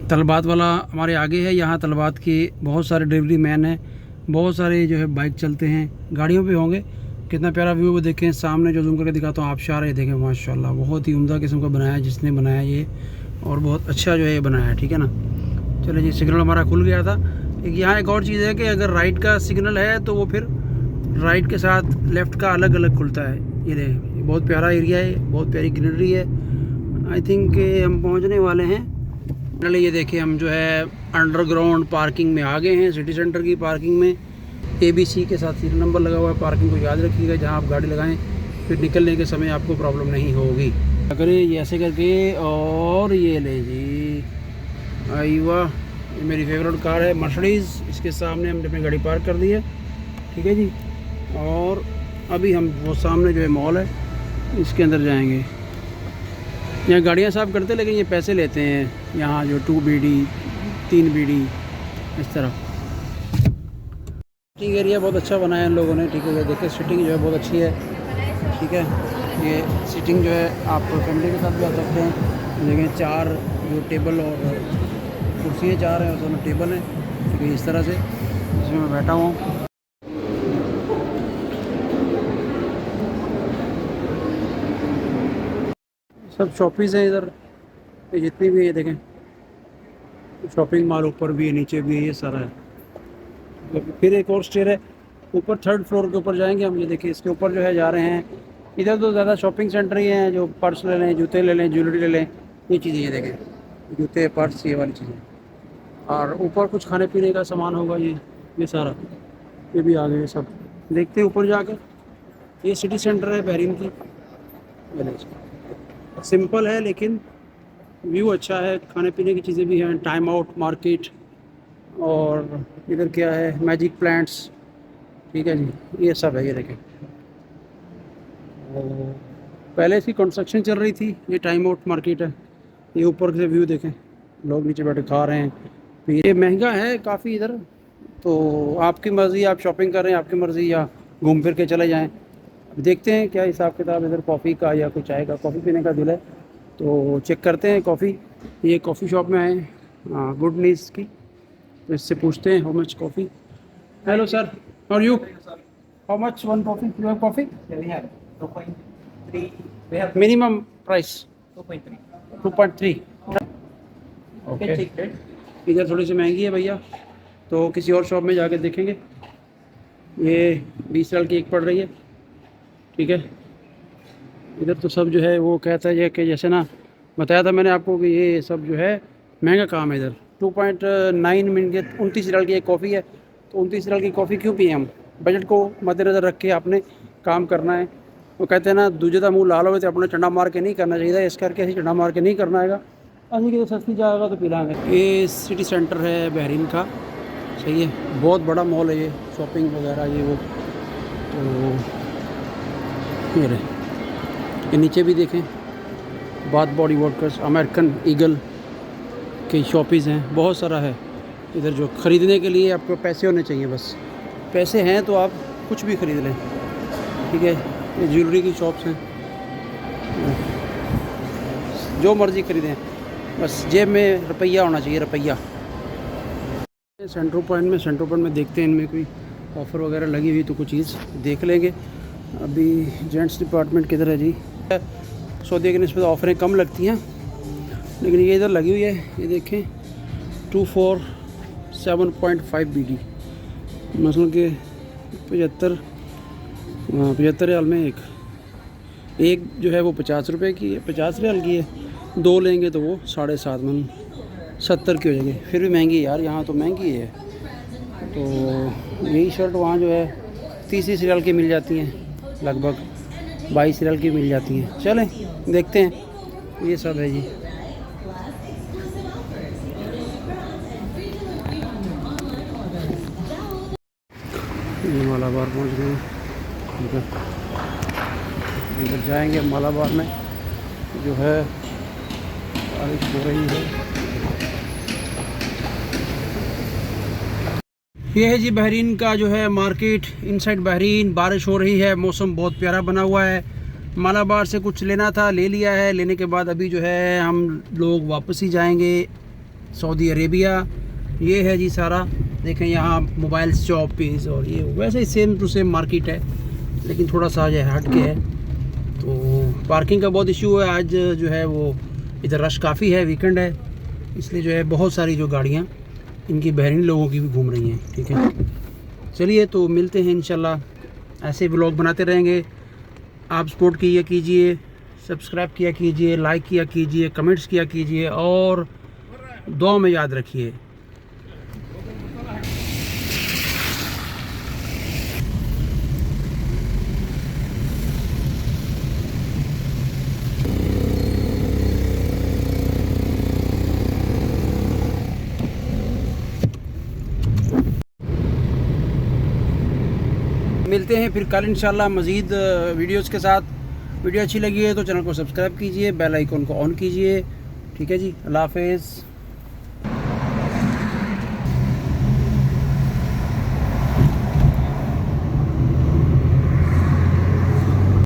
तलबात वाला हमारे आगे है। यहाँ तलबात के बहुत सारे डिलीवरी मैन हैं, बहुत सारे जो है बाइक चलते हैं, गाड़ियों पे होंगे। कितना प्यारा व्यू वो देखें, सामने जो जूम करके दिखाता हूँ आप शार है देखें, माशाल्लाह बहुत ही उम्दा किस्म का बनाया है जिसने बनाया ये, और बहुत अच्छा जो है ये बनाया है, ठीक है ना। चलो जी, सिग्नल हमारा खुल गया था। यहाँ एक और चीज़ है कि अगर राइट का सिग्नल है तो वो फिर राइट के साथ लेफ़्ट का अलग अलग खुलता है। ये देखें, बहुत प्यारा एरिया है, बहुत प्यारी ग्रीनरी है। आई थिंक हम पहुँचने वाले हैं। पहले ये देखिए, हम जो है अंडरग्राउंड पार्किंग में आ गए हैं, सिटी सेंटर की पार्किंग में। ABC के साथ सीरियल नंबर लगा हुआ है। पार्किंग को याद रखिएगा, जहाँ आप गाड़ी लगाएं फिर निकलने के समय आपको प्रॉब्लम नहीं होगी। अगर ये ऐसे करके, और ये ले जी, आई वाह, ये मेरी फेवरेट कार है मर्सिडीज़। इसके सामने हमने अपनी गाड़ी पार्क कर दी है, ठीक है जी। और अभी हम वो सामने जो है मॉल है, इसके अंदर जाएंगे। यहाँ गाड़ियाँ साफ़ करते लेकिन ये पैसे लेते हैं यहाँ, जो 2 BD 3 BD इस तरह। सिटिंग एरिया बहुत अच्छा बनाया है इन लोगों ने, ठीक है। देखिए सिटिंग जो है बहुत अच्छी है, ठीक है। ये सिटिंग जो है आप फैमिली के साथ भी आ सकते हैं। लेकिन 4 जो टेबल और कुर्सियाँ 4 हैं, उसमें टेबल है, ठीक है, इस तरह से जिसमें मैं बैठा हुआ हूँ। सब शॉपिंग है इधर, ये जितनी भी है, ये देखें शॉपिंग मॉल ऊपर भी है, नीचे भी है, ये सारा है। फिर एक और स्टेयर है ऊपर, 3rd फ्लोर के ऊपर जाएंगे हम। ये देखिए इसके ऊपर जो है जा रहे हैं। इधर तो ज़्यादा शॉपिंग सेंटर ही हैं, जो पर्स ले लें, जूते ले लें, ज्वेलरी ले लें, ये चीज़ें। ये देखें जूते, पर्स, ये वाली चीज़ें। और ऊपर कुछ खाने पीने का सामान होगा, ये सारा, ये भी आ गए सब। देखते हैं ऊपर जाकर। ये सिटी सेंटर है बहरीन की। सिंपल है लेकिन व्यू अच्छा है, खाने पीने की चीज़ें भी हैं। टाइम आउट मार्केट, और इधर क्या है, मैजिक प्लांट्स, ठीक है जी, ये सब है। ये देखें, पहले इसकी कंस्ट्रक्शन चल रही थी। ये टाइम आउट मार्केट है। ये ऊपर से व्यू देखें, लोग नीचे बैठे खा रहे हैं। ये महंगा है काफ़ी इधर, तो आपकी मर्ज़ी, आप शॉपिंग कर रहे हैं आपकी मर्ज़ी, या घूम फिर के चले जाएँ। देखते हैं क्या हिसाब किताब इधर कॉफ़ी का या कुछ आएगा। कॉफ़ी पीने का दिल है तो चेक करते हैं कॉफ़ी। ये कॉफ़ी शॉप में आए, गुड न्यूज़ की, तो इससे पूछते हैं how much coffee. Hello sir, और you, how much one coffee? You have coffee? We have 2.3. We have minimum price 2.3. 2.3। Okay, check it. इधर थोड़ी सी महंगी है भैया, तो किसी और शॉप में जाके देखेंगे। ये 20 साल की एक पड़ रही है, ठीक है। इधर तो सब जो है वो कहता है कि जैसे ना बताया था मैंने आपको कि ये सब जो है महंगा काम है इधर। 2.9 मिनट के 29 रियाल की एक कॉफ़ी है, तो 29 रियाल की कॉफ़ी क्यों पिए हम? बजट को मद्देनज़र रख के आपने काम करना है। वो कहते हैं ना, दूजे का मुँह लाल हो तो अपने चंडा मार के नहीं करना चाहिए, इस करके ऐसे चंडा मार के नहीं करना है। अभी कि सस्ती जाएगा तो पिलाएंगे। ये सिटी सेंटर है बहरीन का, सही है, बहुत बड़ा मॉल है ये, शॉपिंग वगैरह ये वो। तो ये रहे, ये नीचे भी देखें, bath body workers, American eagle की शॉपिंग हैं, बहुत सारा है इधर। जो ख़रीदने के लिए आपको पैसे होने चाहिए, बस पैसे हैं तो आप कुछ भी ख़रीद लें, ठीक है। ये ज्वेलरी की शॉप्स हैं, जो मर्ज़ी ख़रीदें, बस जेब में रुपया होना चाहिए, रुपया। सेंट्रल पॉइंट में देखते हैं इनमें कोई ऑफ़र वगैरह लगी हुई तो कुछ चीज़ देख लेंगे। अभी जेंट्स डिपार्टमेंट किधर है जी? सऊदी के निस्बत ऑफ़रें कम लगती हैं, लेकिन ये इधर लगी हुई है। ये देखें 247.5 BD, मसलन के 75 रियाल में एक जो है वो 50 रुपए की है, 50 रियाल की है। 2 लेंगे तो वो 7.5 मन 70 की हो जाएगी। फिर भी महंगी यार, यहाँ तो महंगी है। तो यही शर्ट वहाँ जो है 30 रियाल की मिल जाती हैं, लगभग 22 रियाल की मिल जाती हैं। चलें देखते हैं, ये सब है जी। ये मालाबार पहुँच गए, इधर जाएंगे मालाबार में जो है बारिश हो रही है। ये है जी बहरीन का जो है मार्केट, इनसाइड बहरीन। बारिश हो रही है, मौसम बहुत प्यारा बना हुआ है। मालाबार से कुछ लेना था, ले लिया है। लेने के बाद अभी जो है हम लोग वापस ही जाएंगे सऊदी अरेबिया। ये है जी सारा, देखें यहाँ मोबाइल शॉपीज़ और ये वैसे ही सेम टू सेम मार्केट है, लेकिन थोड़ा सा जो है हट के है। तो पार्किंग का बहुत इशू है आज, जो है वो इधर रश काफ़ी है, वीकेंड है, इसलिए जो है बहुत सारी जो गाड़ियाँ इनकी बहरीन लोगों की भी घूम रही हैं। ठीक है, चलिए तो मिलते हैं इंशाल्लाह, ऐसे व्लॉग बनाते रहेंगे। आप सपोर्ट किया कीजिए, सब्सक्राइब किया कीजिए, लाइक किया कीजिए, कमेंट्स किया कीजिए और दुआ में याद रखिए। मिलते हैं फिर कल इंशाल्लाह मज़ीद वीडियोस के साथ। वीडियो अच्छी लगी है तो चैनल को सब्सक्राइब कीजिए, बेल आइकन को ऑन कीजिए। ठीक है जी, अल्लाह हाफ़िज़।